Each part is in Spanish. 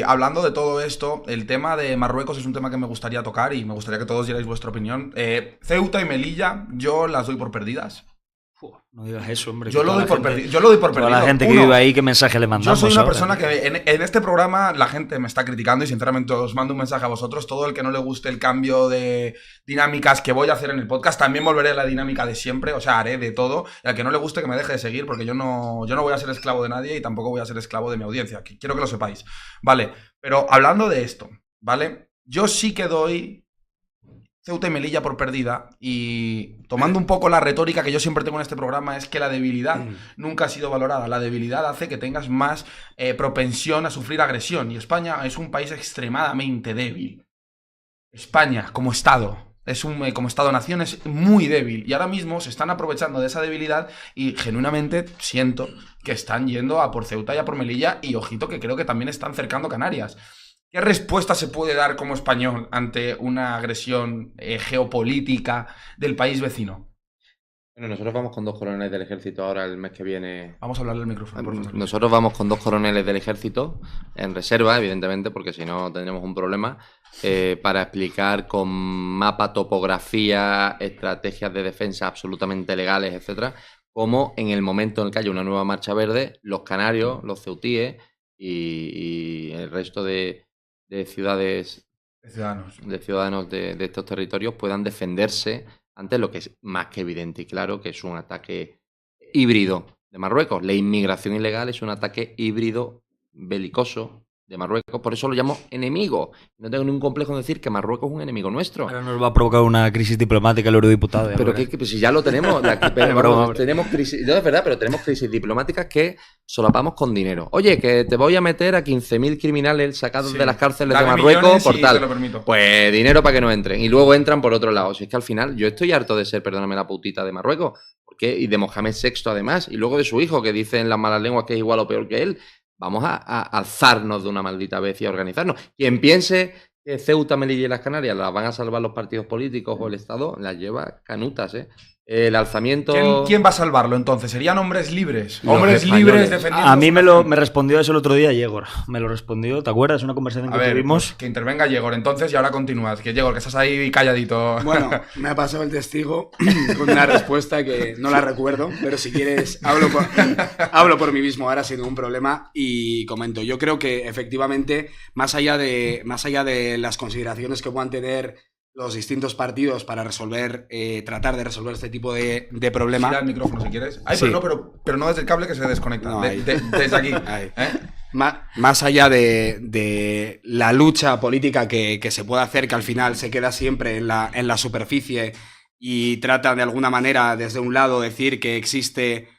hablando de todo esto, el tema de Marruecos es un tema que me gustaría tocar y me gustaría que todos dierais vuestra opinión. Ceuta y Melilla, yo las doy por perdidas. No digas eso, hombre. Yo lo doy por perdido. Toda la gente que vive ahí, ¿qué mensaje le mandamos? Yo soy una ahora? persona que en este programa la gente me está criticando y sinceramente os mando un mensaje a vosotros. Todo el que no le guste el cambio de dinámicas que voy a hacer en el podcast, también volveré a la dinámica de siempre, o sea, haré de todo. Y al que no le guste que me deje de seguir porque yo no voy a ser esclavo de nadie y tampoco voy a ser esclavo de mi audiencia. Quiero que lo sepáis. Vale, pero hablando de esto, ¿vale? Yo sí que doy Ceuta y Melilla por perdida y tomando un poco la retórica que yo siempre tengo en este programa es que la debilidad nunca ha sido valorada. La debilidad hace que tengas más propensión a sufrir agresión y España es un país extremadamente débil. España como Estado, como Estado-nación es muy débil y ahora mismo se están aprovechando de esa debilidad y genuinamente siento que están yendo a por Ceuta y a por Melilla y ojito que creo que también están cercando Canarias. ¿Qué respuesta se puede dar como español ante una agresión geopolítica del país vecino? Bueno, nosotros vamos con 2 coroneles del ejército ahora el mes que viene. Vamos a hablarle al micrófono, por favor. Nosotros vamos con 2 coroneles del ejército en reserva, evidentemente, porque si no tendremos un problema, para explicar con mapa, topografía, estrategias de defensa absolutamente legales, etcétera, cómo en el momento en el que haya una nueva marcha verde, los canarios, los ceutíes y el resto de ciudades, de ciudadanos de estos territorios puedan defenderse ante lo que es más que evidente y claro que es un ataque híbrido de Marruecos. La inmigración ilegal es un ataque híbrido belicoso de Marruecos, por eso lo llamo enemigo. No tengo ningún complejo en decir que Marruecos es un enemigo nuestro. Ahora nos va a provocar una crisis diplomática el eurodiputado. Pero pues si ya lo tenemos, tenemos crisis, no es verdad, pero tenemos crisis diplomáticas que solapamos con dinero. Oye, que te voy a meter a 15.000 criminales sacados de las cárceles de Marruecos por tal. Pues dinero para que no entren. Y luego entran por otro lado. Si es que al final yo estoy harto de ser, perdóname, la putita de Marruecos. ¿Por y de Mohamed VI además. Y luego de su hijo, que dice en las malas lenguas que es igual o peor que él. Vamos a alzarnos de una maldita vez y a organizarnos. Quien piense que Ceuta, Melilla y las Canarias las van a salvar los partidos políticos o el Estado, las lleva canutas, ¿eh? El alzamiento... ¿Quién va a salvarlo entonces? ¿Serían hombres libres? Hombres libres defendiendo... A mí me respondió eso el otro día Yegor. Me lo respondió, ¿te acuerdas? Una conversación que tuvimos. Pues que intervenga Yegor entonces y ahora continúas. Que Yegor, que estás ahí calladito. Bueno, me ha pasado el testigo con una respuesta que no la recuerdo, pero si quieres hablo por mí mismo ahora sin ningún problema y comento. Yo creo que efectivamente, más allá de las consideraciones que puedan tener los distintos partidos para tratar de resolver este tipo de problema. Gira el micrófono si quieres. Ay, sí. pero no desde el cable que se desconecta. No, desde aquí. Más allá de la lucha política que se puede hacer, que al final se queda siempre en la superficie y trata de alguna manera, desde un lado, decir que existe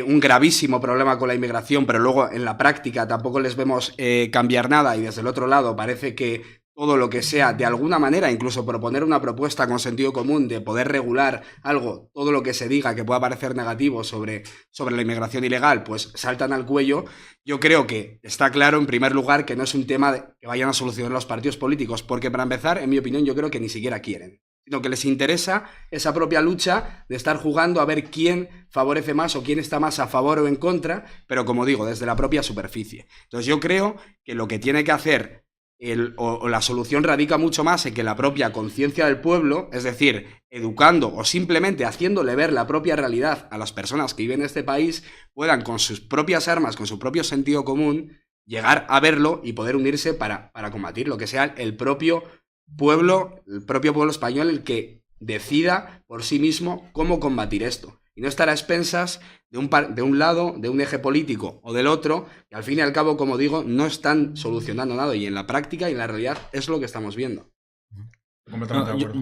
un gravísimo problema con la inmigración, pero luego en la práctica tampoco les vemos cambiar nada, y desde el otro lado parece que todo lo que sea, de alguna manera, incluso proponer una propuesta con sentido común de poder regular algo, todo lo que se diga que pueda parecer negativo sobre la inmigración ilegal, pues saltan al cuello. Yo creo que está claro, en primer lugar, que no es un tema que vayan a solucionar los partidos políticos, porque para empezar, en mi opinión, yo creo que ni siquiera quieren, sino que les interesa esa propia lucha de estar jugando a ver quién favorece más o quién está más a favor o en contra, pero como digo, desde la propia superficie. Entonces yo creo que lo que tiene que hacer o la solución radica mucho más en que la propia conciencia del pueblo, es decir, educando o simplemente haciéndole ver la propia realidad a las personas que viven en este país, puedan con sus propias armas, con su propio sentido común, llegar a verlo y poder unirse para combatir lo que sea el propio pueblo español el que decida por sí mismo cómo combatir esto. Y no estar a expensas de un lado, de un eje político o del otro, que al fin y al cabo, como digo, no están solucionando nada. Y en la práctica y en la realidad es lo que estamos viendo.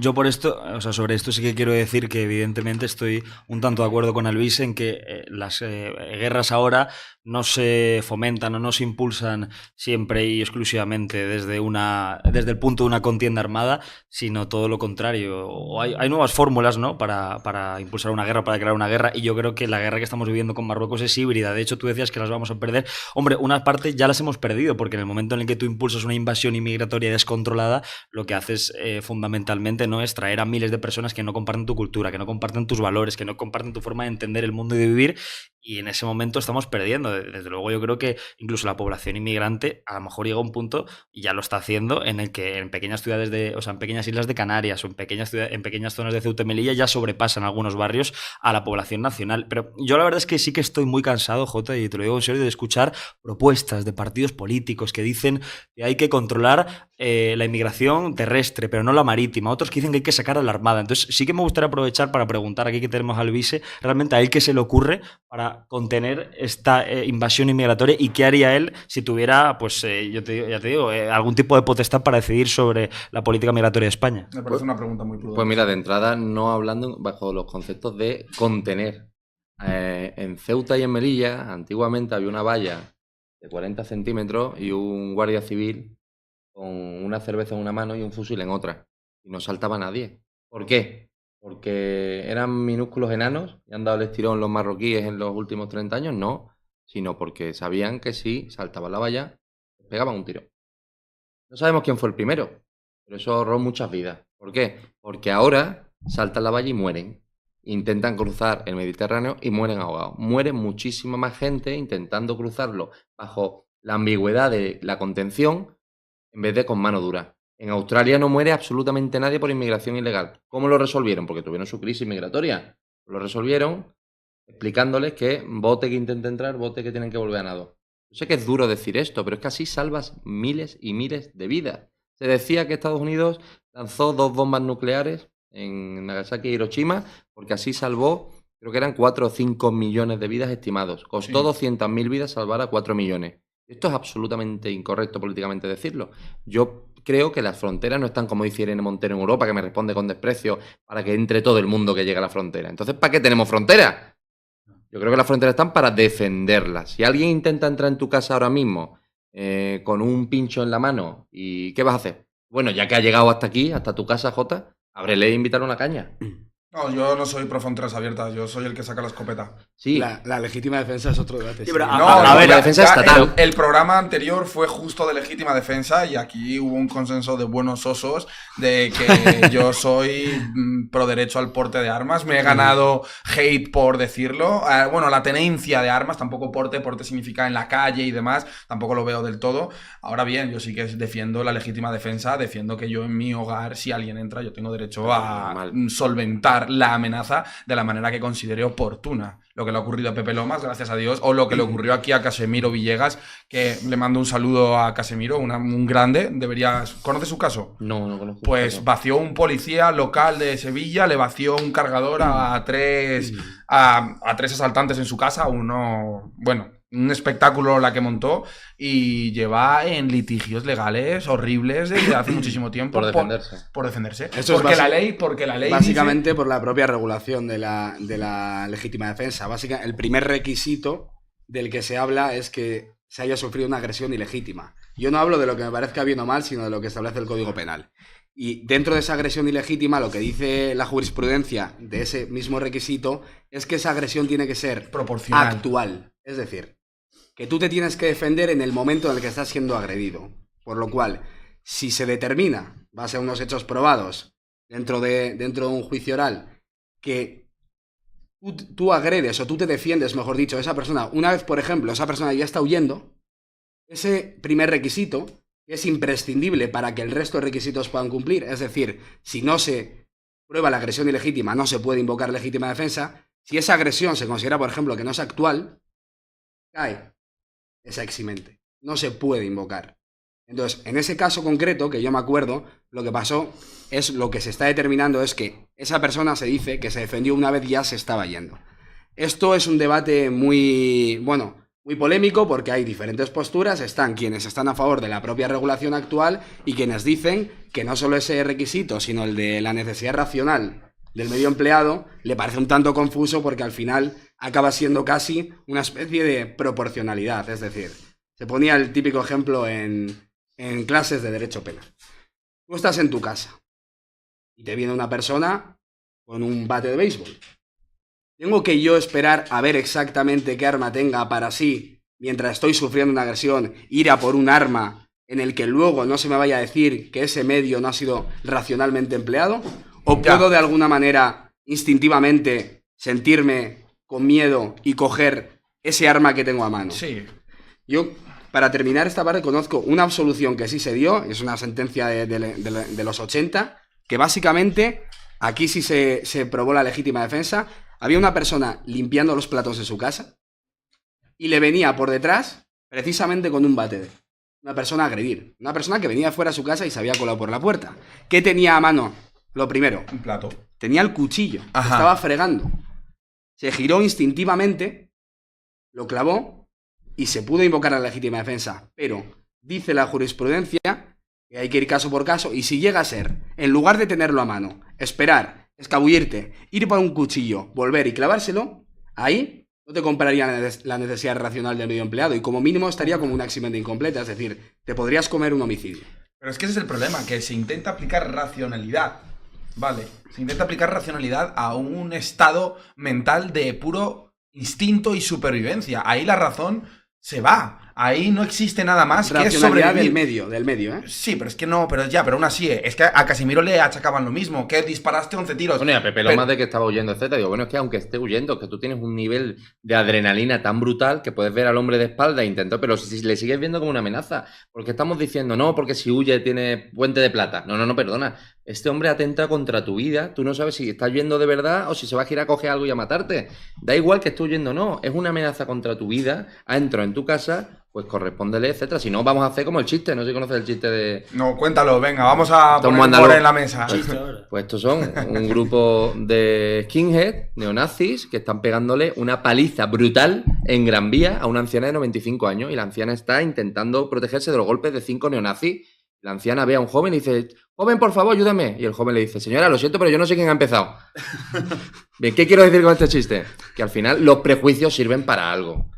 Yo por esto, o sea, sobre esto sí que quiero decir que evidentemente estoy un tanto de acuerdo con Alvis en que las guerras ahora no se fomentan o no se impulsan siempre y exclusivamente desde el punto de una contienda armada, sino todo lo contrario. O hay nuevas fórmulas, ¿no?, para impulsar una guerra, para crear una guerra, y yo creo que la guerra que estamos viviendo con Marruecos es híbrida. De hecho, tú decías que las vamos a perder. Hombre, una parte ya las hemos perdido, porque en el momento en el que tú impulsas una invasión inmigratoria descontrolada, lo que haces fundamentalmente no es traer a miles de personas que no comparten tu cultura, que no comparten tus valores, que no comparten tu forma de entender el mundo y de vivir, Y en ese momento estamos perdiendo. Desde luego yo creo que incluso la población inmigrante a lo mejor llega a un punto, y ya lo está haciendo, en el que en pequeñas ciudades en pequeñas islas de Canarias o en pequeñas zonas de Ceuta y Melilla ya sobrepasan algunos barrios a la población nacional. Pero yo la verdad es que sí que estoy muy cansado, Jota, y te lo digo en serio, de escuchar propuestas de partidos políticos que dicen que hay que controlar la inmigración terrestre, pero no la marítima. Otros que dicen que hay que sacar a la Armada. Entonces sí que me gustaría aprovechar para preguntar, aquí que tenemos al vice, realmente a él qué se le ocurre para contener esta invasión inmigratoria, y qué haría él si tuviera, pues ya te digo, algún tipo de potestad para decidir sobre la política migratoria de España. Me parece una pregunta muy prudente. Pues mira, de entrada, no hablando bajo los conceptos de contener. En Ceuta y en Melilla, antiguamente había una valla de 40 centímetros y un guardia civil con una cerveza en una mano y un fusil en otra. Y no saltaba nadie. ¿Por qué? ¿Porque eran minúsculos enanos y han dado el estirón los marroquíes en los últimos 30 años? No, sino porque sabían que si saltaban la valla, pegaban un tiro. No sabemos quién fue el primero, pero eso ahorró muchas vidas. ¿Por qué? Porque ahora saltan la valla y mueren. Intentan cruzar el Mediterráneo y mueren ahogados. Muere muchísima más gente intentando cruzarlo bajo la ambigüedad de la contención en vez de con mano dura. En Australia no muere absolutamente nadie por inmigración ilegal. ¿Cómo lo resolvieron? Porque tuvieron su crisis migratoria. Lo resolvieron explicándoles que bote que intente entrar, bote que tienen que volver a nado. Yo sé que es duro decir esto, pero es que así salvas miles y miles de vidas. Se decía que Estados Unidos lanzó 2 bombas nucleares en Nagasaki y Hiroshima porque así salvó, creo que eran 4 o 5 millones de vidas estimados. Costó 200.000 vidas salvar a 4 millones. Esto es absolutamente incorrecto políticamente decirlo. Yo creo que las fronteras no están, como dice Irene Montero en Europa, que me responde con desprecio, para que entre todo el mundo que llegue a la frontera. Entonces, ¿para qué tenemos fronteras? Yo creo que las fronteras están para defenderlas. Si alguien intenta entrar en tu casa ahora mismo con un pincho en la mano, ¿y qué vas a hacer? Bueno, ya que ha llegado hasta aquí, hasta tu casa, Jota, ábrele e invitar una caña. No, yo no soy pro fronteras abiertas, yo soy el que saca la escopeta. Sí. La legítima defensa es otro debate. Sí, pero a ver, la defensa estatal. El programa anterior fue justo de legítima defensa y aquí hubo un consenso de buenos osos de que yo soy pro derecho al porte de armas. Me he ganado hate por decirlo. Bueno, la tenencia de armas, tampoco porte significa en la calle y demás, tampoco lo veo del todo. Ahora bien, yo sí que defiendo la legítima defensa, defiendo que yo en mi hogar, si alguien entra, yo tengo derecho a solventar la amenaza de la manera que considere oportuna. Lo que le ha ocurrido a Pepe Lomas, gracias a Dios, o lo que le ocurrió aquí a Casemiro Villegas, que le mando un saludo a Casemiro, un grande. ¿Conoces su caso? No conozco. Pues vació un policía local de Sevilla, le vació un cargador a tres asaltantes en su casa, un espectáculo la que montó, y lleva en litigios legales horribles desde hace muchísimo tiempo. Por defenderse. Por defenderse. Eso porque es la ley básicamente dice... por la propia regulación de la legítima defensa. Básicamente, el primer requisito del que se habla es que se haya sufrido una agresión ilegítima. Yo no hablo de lo que me parezca bien o mal, sino de lo que establece el Código Penal. Y dentro de esa agresión ilegítima, lo que dice la jurisprudencia de ese mismo requisito es que esa agresión tiene que ser proporcional, actual. Es decir, que tú te tienes que defender en el momento en el que estás siendo agredido. Por lo cual, si se determina, base a unos hechos probados dentro de un juicio oral, que tú agredes o tú te defiendes, mejor dicho, de esa persona, una vez, por ejemplo, esa persona ya está huyendo, ese primer requisito es imprescindible para que el resto de requisitos puedan cumplir. Es decir, si no se prueba la agresión ilegítima, no se puede invocar legítima defensa. Si esa agresión se considera, por ejemplo, que no es actual, cae esa eximente. No se puede invocar. Entonces, en ese caso concreto, que yo me acuerdo, lo que pasó es, lo que se está determinando es que esa persona se dice que se defendió una vez y ya se estaba yendo. Esto es un debate muy polémico porque hay diferentes posturas. Están quienes están a favor de la propia regulación actual y quienes dicen que no solo ese requisito, sino el de la necesidad racional del medio empleado le parece un tanto confuso porque al final acaba siendo casi una especie de proporcionalidad. Es decir, se ponía el típico ejemplo en clases de derecho penal. Tú estás en tu casa y te viene una persona con un bate de béisbol. ¿Tengo que yo esperar a ver exactamente qué arma tenga para así, mientras estoy sufriendo una agresión, ir a por un arma en el que luego no se me vaya a decir que ese medio no ha sido racionalmente empleado? ¿O puedo de alguna manera instintivamente sentirme con miedo y coger ese arma que tengo a mano. Sí. Yo, para terminar esta parte, conozco una absolución que sí se dio, es una sentencia de los 80, que básicamente, aquí sí se probó la legítima defensa. Había una persona limpiando los platos de su casa y le venía por detrás, precisamente con un bate. Una persona a agredir. Una persona que venía fuera de su casa y se había colado por la puerta. ¿Qué tenía a mano? Lo primero. Un plato. Tenía el cuchillo. Estaba fregando. Se giró instintivamente, lo clavó y se pudo invocar la legítima defensa. Pero dice la jurisprudencia que hay que ir caso por caso y si llega a ser, en lugar de tenerlo a mano, esperar, escabullirte, ir por un cuchillo, volver y clavárselo, ahí no te compraría la necesidad racional del medio empleado y como mínimo estaría como una eximente incompleta, es decir, te podrías comer un homicidio. Pero es que ese es el problema, que se intenta aplicar racionalidad, ¿vale? Se intenta aplicar racionalidad a un estado mental de puro instinto y supervivencia. Ahí la razón se va. Ahí no existe nada más que sobrevivir. Del medio, ¿eh? Sí, pero es que no, pero aún así, es que a Casimiro le achacaban lo mismo, que disparaste 11 tiros. Bueno, y a Pepe Lomas de que estaba huyendo, etcétera. Digo, bueno, es que aunque esté huyendo, es que tú tienes un nivel de adrenalina tan brutal que puedes ver al hombre de espalda e intentar, pero si le sigues viendo como una amenaza, porque estamos diciendo, no, porque si huye tiene puente de plata. No, perdona. Este hombre atenta contra tu vida, tú no sabes si está huyendo de verdad o si se va a girar a coger algo y a matarte. Da igual que esté huyendo o no, es una amenaza contra tu vida, ha entrado en tu casa, pues correspóndele, etcétera. Si no, vamos a hacer como el chiste, no sé si conoces el chiste de... No, cuéntalo, venga, vamos a poner en la mesa. Pues estos son un grupo de skinhead, neonazis, que están pegándole una paliza brutal en Gran Vía a una anciana de 95 años y la anciana está intentando protegerse de los golpes de 5 neonazis. La anciana ve a un joven y dice, joven, por favor, ayúdame. Y el joven le dice, señora, lo siento, pero yo no sé quién ha empezado. Bien, ¿qué quiero decir con este chiste? Que al final los prejuicios sirven para algo.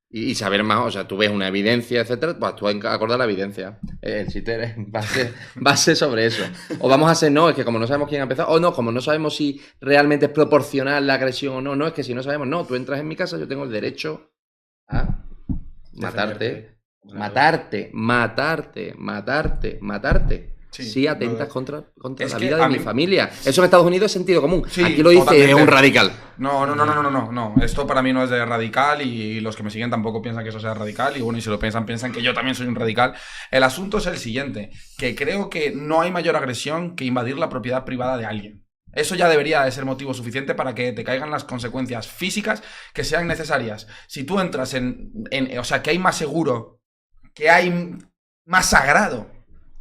Y saber más, o sea, tú ves una evidencia, etcétera, pues tú acordar la evidencia. El chiste va a ser sobre eso. O vamos a hacer, no, es que como no sabemos quién ha empezado, o no, como no sabemos si realmente es proporcional la agresión o no, es que si no sabemos, no, tú entras en mi casa, yo tengo el derecho a matarte. Matarte. Sí, si atentas contra la vida de mi familia. Eso en Estados Unidos es sentido común. Sí, aquí lo dice un radical. No. Esto para mí no es de radical y los que me siguen tampoco piensan que eso sea radical. Y bueno, y si lo piensan que yo también soy un radical. El asunto es el siguiente, que creo que no hay mayor agresión que invadir la propiedad privada de alguien. Eso ya debería de ser motivo suficiente para que te caigan las consecuencias físicas que sean necesarias. Si tú entras o sea, que hay más seguro, que hay más sagrado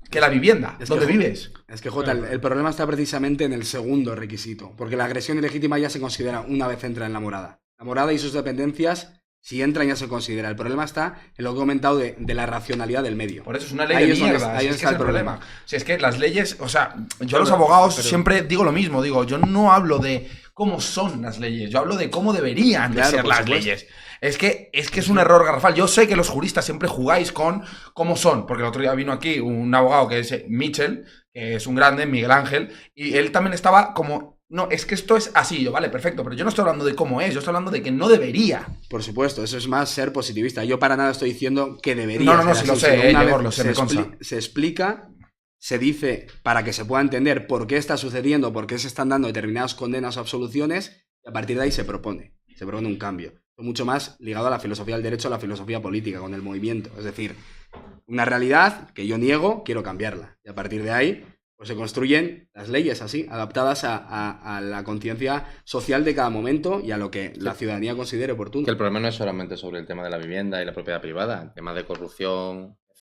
que la vivienda, donde vives. Es que, Jota, el problema está precisamente en el segundo requisito, porque la agresión ilegítima ya se considera una vez entra en la morada. La morada y sus dependencias, si entran, ya se considera. El problema está en lo que he comentado de la racionalidad del medio. Por eso es una ley de mierda. Ahí está el problema. Si es que las leyes, o sea, yo a los abogados siempre digo lo mismo, yo no hablo de cómo son las leyes, yo hablo de cómo deberían de ser las leyes. Es que es un error garrafal. Yo sé que los juristas siempre jugáis con cómo son, porque el otro día vino aquí un abogado que es Mitchell, que es un grande, Miguel Ángel, y él también estaba como, no, es que esto es así. Yo, vale, perfecto, pero yo no estoy hablando de cómo es, yo estoy hablando de que no debería. Por supuesto, eso es más ser positivista. Yo para nada estoy diciendo que debería. No, sí lo sé, lo sé, me consta. Se explica, se dice para que se pueda entender por qué está sucediendo, por qué se están dando determinadas condenas o absoluciones, y a partir de ahí se propone un cambio. Mucho más ligado a la filosofía del derecho, a la filosofía política, con el movimiento. Es decir, una realidad que yo niego, quiero cambiarla. Y a partir de ahí, pues se construyen las leyes así, adaptadas a la conciencia social de cada momento y a lo que la ciudadanía considere oportuno. Que el problema no es solamente sobre el tema de la vivienda y la propiedad privada, el tema de corrupción